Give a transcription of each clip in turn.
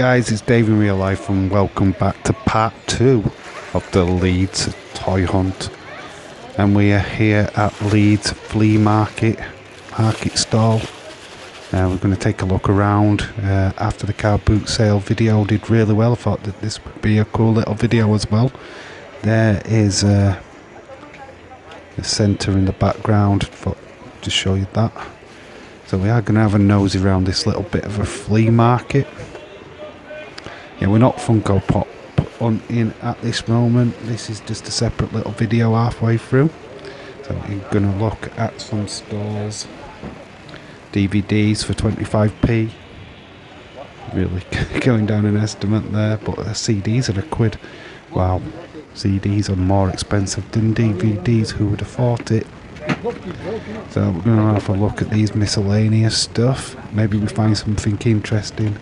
guys, it's Dave in real life and welcome back to part 2 of the Leeds toy hunt. And we are here at Leeds Flea Market stall. We're going to take a look around. After the car boot sale video did really well, I thought that this would be a cool little video as well. There is a centre in the background, to show you that. So we are going to have a nosy around this little bit of a flea market. Yeah, we're not Funko Pop hunting at this moment. This is just a separate little video halfway through. So we're going to look at some stalls. DVDs for 25p. Really going down an estimate there, but CDs are £1. Wow, CDs are more expensive than DVDs. Who would have thought it? So we're going to have a look at these miscellaneous stuff. Maybe we find something interesting.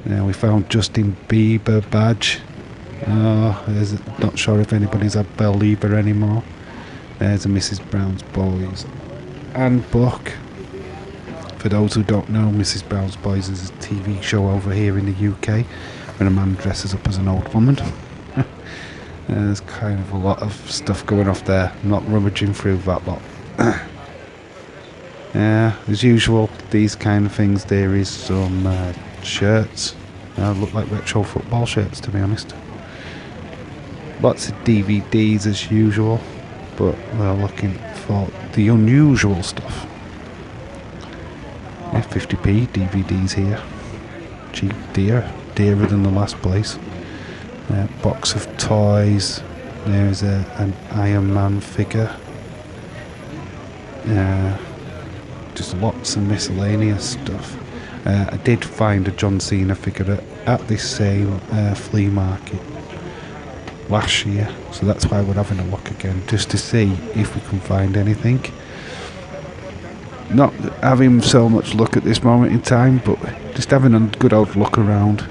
We found Justin Bieber badge. Not sure if anybody's a believer anymore. There's a Mrs. Brown's Boys handbook. For those who don't know, Mrs. Brown's Boys is a TV show over here in the UK when a man dresses up as an old woman. There's kind of a lot of stuff going off there. I'm not rummaging through that lot. As usual, these kind of things. There is some shirts. Look like retro football shirts, to be honest. Lots of DVDs as usual, but we're looking for the unusual stuff. 50p DVDs here. Cheap, dearer than the last place. Box of toys. There's an Iron Man figure. Just lots of miscellaneous stuff. I did find a John Cena figure at this same flea market last year, so that's why we're having a look again, just to see if we can find anything. Not having so much luck at this moment in time, but just having a good old look around.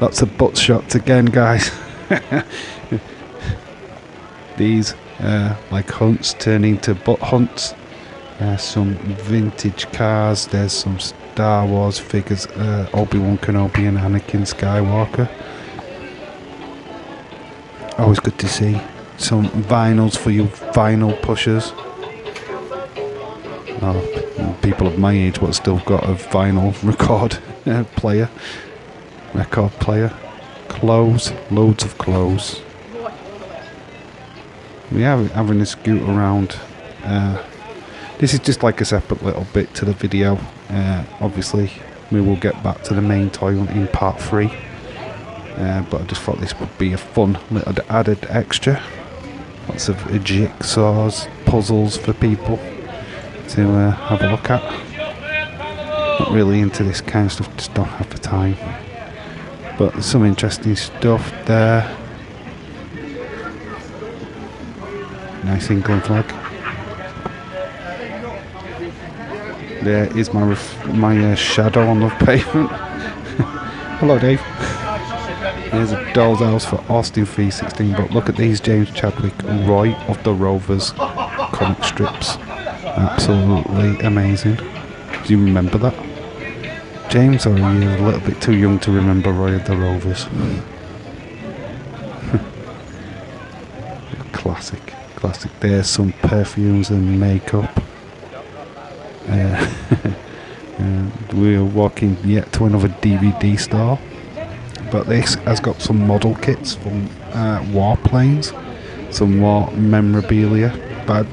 Lots of butt shots again, guys. These like hunts turn into butt hunts. Some vintage cars. There's some Star Wars figures, Obi-Wan Kenobi and Anakin Skywalker. Always good to see. Some vinyls for you vinyl pushers. People of my age but still got a vinyl record player. Clothes, loads of clothes. We are having a scoot around. This is just like a separate little bit to the video. Obviously we will get back to the main toy hunt in part 3, but I just thought this would be a fun little added extra. Lots of jigsaws, puzzles for people to have a look at. Not really into this kind of stuff, just don't have the time, but there's some interesting stuff there. Nice England flag. There is my shadow on the pavement. Hello, Dave. There's a doll's house for Austin 316, but look at these James Chadwick Roy of the Rovers comic strips. Absolutely amazing. Do you remember that, James, or are you a little bit too young to remember Roy of the Rovers? Classic. There's some perfumes and makeup. We're walking yet to another DVD store, but this has got some model kits from warplanes, some war memorabilia, like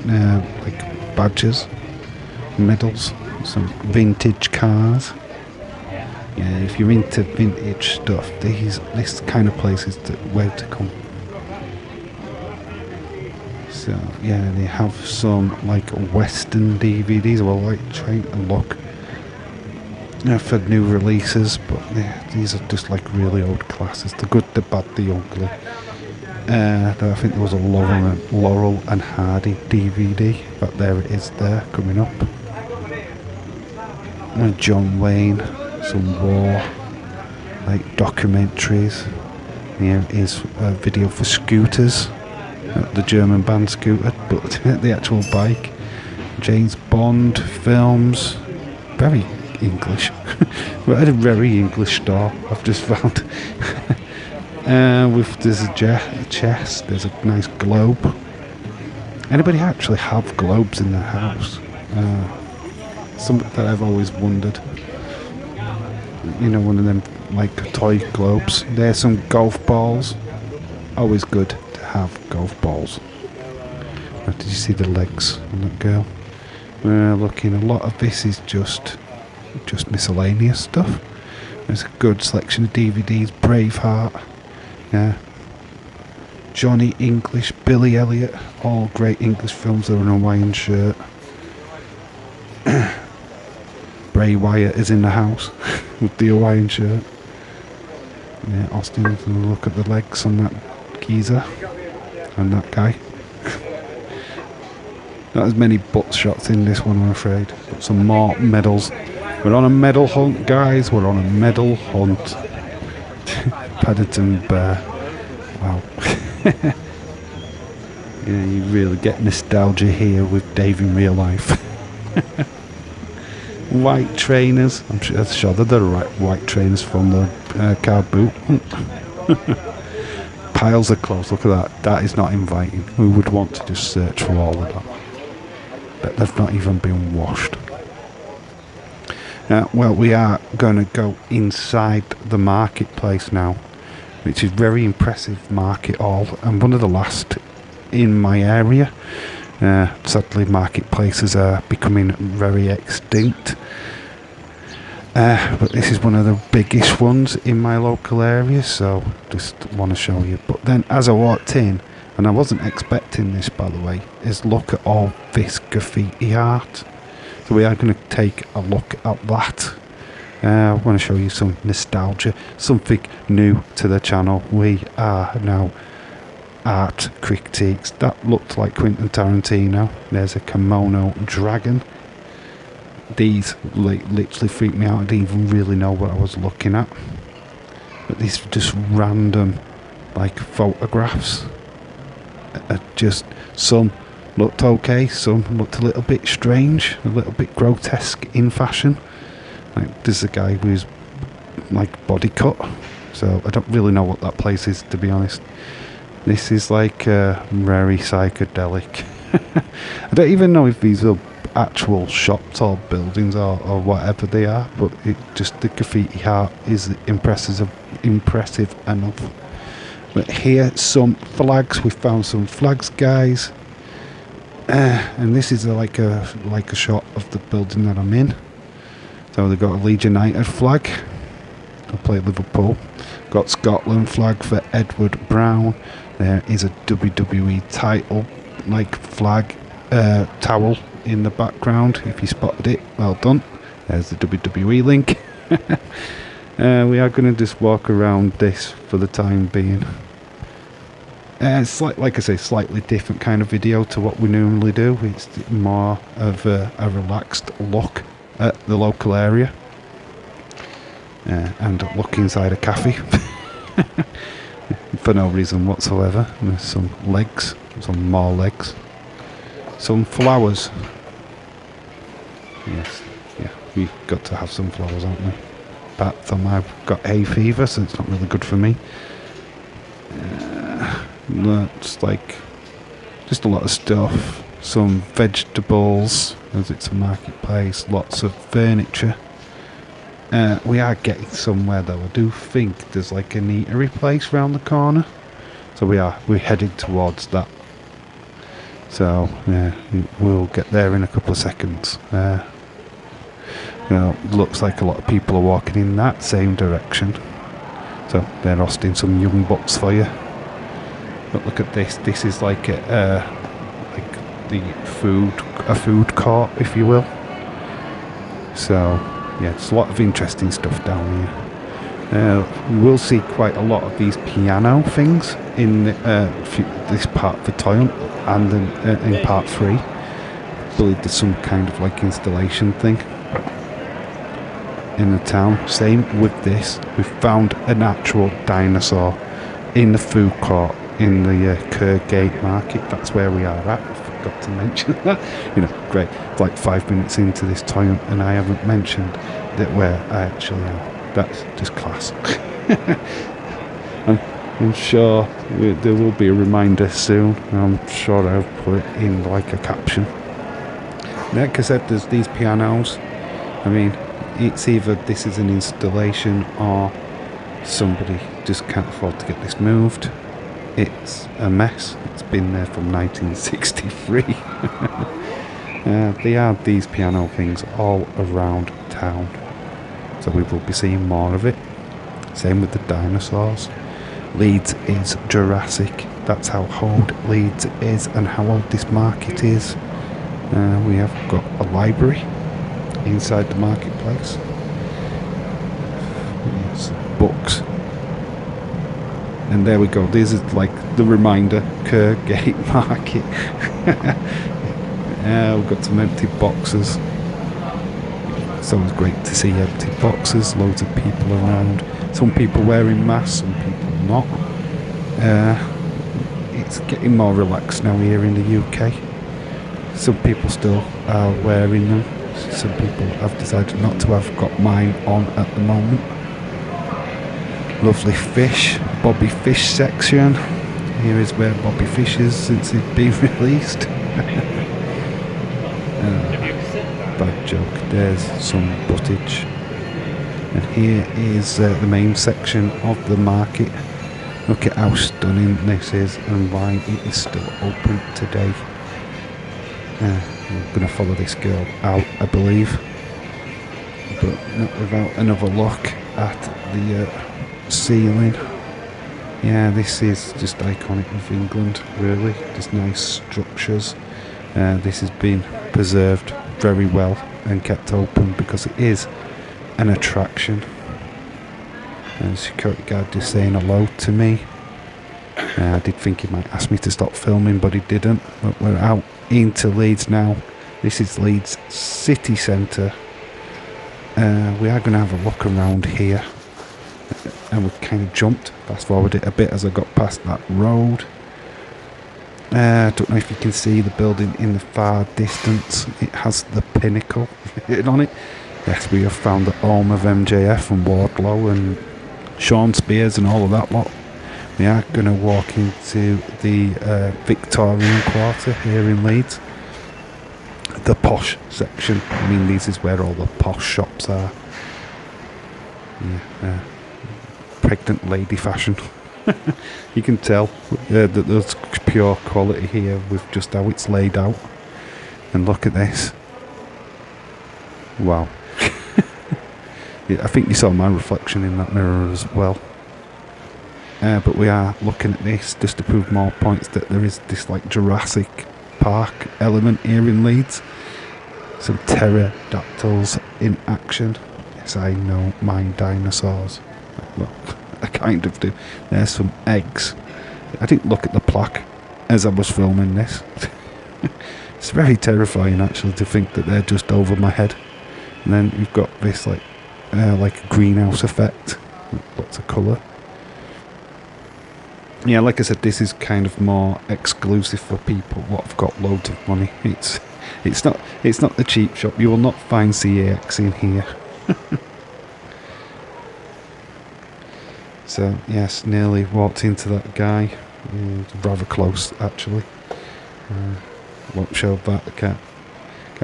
badges, medals, some vintage cars. Yeah, if you're into vintage stuff, this kind of place is where to come. So yeah, they have some like Western DVDs. Well, like trying to look for new releases, but yeah, these are just like really old classics. The good, the bad, the ugly. I think there was a Laurel and Hardy DVD, but there it is there coming up. John Wayne, some war, like documentaries. Here is a video for Scooters. The German band Scooter, but the actual bike. James Bond films, very English. We're at a very English store, I've just found. There's a chest, there's a nice globe. Anybody actually have globes in their house? Something that I've always wondered. You know, one of them like toy globes. There's some golf balls. Always good to have golf balls. Did you see the legs on that girl? Looking, a lot of this is just miscellaneous stuff. There's a good selection of DVDs. Braveheart, yeah, Johnny English, Billy Elliot, all great English films. That are in a Hawaiian shirt. Bray Wyatt is in the house with the Hawaiian shirt. Yeah, Austin, look at the legs on that geezer and that guy. Not as many butt shots in this one, I'm afraid. But some more medals. We're on a medal hunt, guys. We're on a medal hunt. Paddington Bear. Wow. Yeah, you really get nostalgia here with Dave in real life. White trainers. I'm sure they're the right white trainers from the car boot. Piles of clothes. Look at that. That is not inviting. Who would want to just search for all of that? But they've not even been washed. Well, we are going to go inside the marketplace now, which is very impressive market hall, and one of the last in my area. Sadly, marketplaces are becoming very extinct. But this is one of the biggest ones in my local area, so just want to show you. But then as I walked in, and I wasn't expecting this, by the way, is look at all this graffiti art. So we are going to take a look at that. I want to show you some nostalgia, something new to the channel. We are now art critiques. That looked like Quentin Tarantino. There's a kimono dragon. These literally freaked me out. I didn't even really know what I was looking at. But these just random like photographs. Just some looked okay, some looked a little bit strange, a little bit grotesque in fashion. Like there's a guy who's like body cut, so I don't really know what that place is, to be honest. This is like very psychedelic. I don't even know if these are actual shops or buildings or whatever they are, but it just, the graffiti art is impressive enough. But here, some flags. We found some flags, guys. And this is like a shot of the building that I'm in. So they've got a Leeds United flag. I play Liverpool. Got Scotland flag for Edward Brown. There is a WWE title like flag towel in the background. If you spotted it, well done. There's the WWE link. We are going to just walk around this for the time being. It's like I say, slightly different kind of video to what we normally do. It's more of a relaxed look at the local area and look inside a cafe for no reason whatsoever. And there's some legs, some more legs, some flowers. Yes, yeah, we've got to have some flowers, haven't we? Apart from I've got hay fever, so it's not really good for me. That's like just a lot of stuff. Some vegetables, as it's a marketplace. Lots of furniture. We are getting somewhere though. I do think there's like an eatery place round the corner, so we're heading towards that. So yeah, we'll get there in a couple of seconds. Looks like a lot of people are walking in that same direction, so they're hosting some young bucks for you. But look at this. This is like a food court, if you will. So yeah, there's a lot of interesting stuff down here. We'll see quite a lot of these piano things in this part of the toy hunt, and in part 3. I believe there's some kind of like installation thing in the town. Same with this. We found an actual dinosaur in the food court in the Kirkgate Market. That's where we are at. I forgot to mention that. Great. It's like 5 minutes into this toy hunt and I haven't mentioned that where I actually am. That's just class. I'm sure there will be a reminder soon. I'm sure I'll put it in like a caption. Like I said, there's these pianos. I mean, it's either this is an installation or somebody just can't afford to get this moved. It's a mess. It's been there from 1963. They are these piano things all around town, so we will be seeing more of it. Same with the dinosaurs. Leeds is Jurassic. That's how old Leeds is and how old this market is. We have got a library inside the marketplace. Yes, books. And there we go. This is like the reminder, Kirkgate Market. We've got some empty boxes. It's always great to see empty boxes, loads of people around. Some people wearing masks, some people not. It's getting more relaxed now here in the UK. Some people still are wearing them. Some people have decided not to. I've got mine on at the moment. Lovely fish, Bobby Fish section. Here is where Bobby Fish is since he's been released. Bad joke. There's some footage. And here is the main section of the market. Look at how stunning this is and why it is still open today. I'm going to follow this girl out, I believe, but not without another look at the ceiling. Yeah, this is just iconic of England, really. Just nice structures. This has been preserved very well and kept open because it is an attraction. And the security guard just saying hello to me. I did think he might ask me to stop filming, but he didn't. But we're out into Leeds now. This is Leeds city centre. We are going to have a look around here. And we kind of jumped, fast forward it a bit as I got past that road. I don't know if you can see the building in the far distance. It has the pinnacle written on it. Yes, we have found the home of MJF and Wardlow and Sean Spears and all of that lot. We are going to walk into the Victorian quarter here in Leeds. The posh section. I mean, this is where all the posh shops are. Yeah, pregnant lady fashion. You can tell that there's pure quality here with just how it's laid out. And look at this. Wow. Yeah, I think you saw my reflection in that mirror as well. But we are looking at this just to prove more points that there is this like Jurassic Park element here in Leeds. Some pterodactyls in action. Yes, I know my dinosaurs. Well, I kind of do. There's some eggs. I didn't look at the plaque as I was filming this. It's very terrifying actually to think that they're just over my head. And then you've got this like a greenhouse effect. Lots of colour. Yeah, like I said, this is kind of more exclusive for people what have got loads of money. It's not the cheap shop. You will not find CAX in here. So yes, nearly walked into that guy. Rather close actually. Won't show that. I can't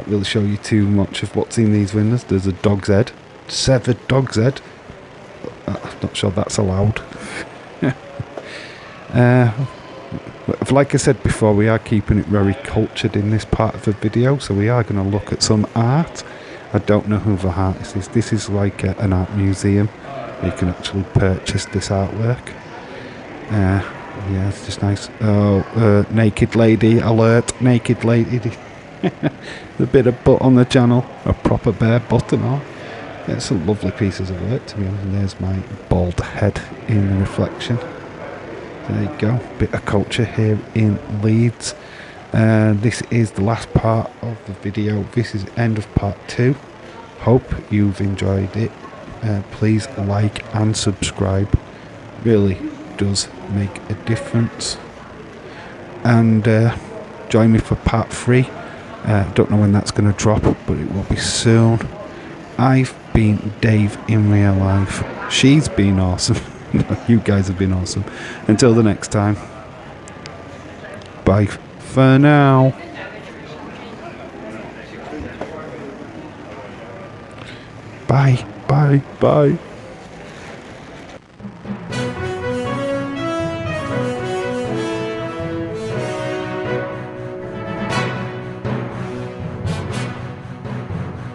really show you too much of what's in these windows. There's a dog's head, severed dog's head. I'm not sure that's allowed. Like I said before, we are keeping it very cultured in this part of the video, so we are going to look at some art. I don't know who the artist is. This is like an art museum. You can actually purchase this artwork. Yeah, it's just nice. Oh, naked lady alert! Naked lady. A bit of butt on the channel. A proper bare butt and all. Yeah, it's some lovely pieces of work to be honest. And there's my bald head in the reflection. There you go, bit of culture here in Leeds. This is the last part of the video. This is end of part 2. Hope you've enjoyed it. Please like and subscribe. Really does make a difference. And join me for part 3. Don't know when that's going to drop, but it will be soon. I've been Dave in real life. She's been awesome. You guys have been awesome. Until the next time. Bye for now. Bye, bye, bye.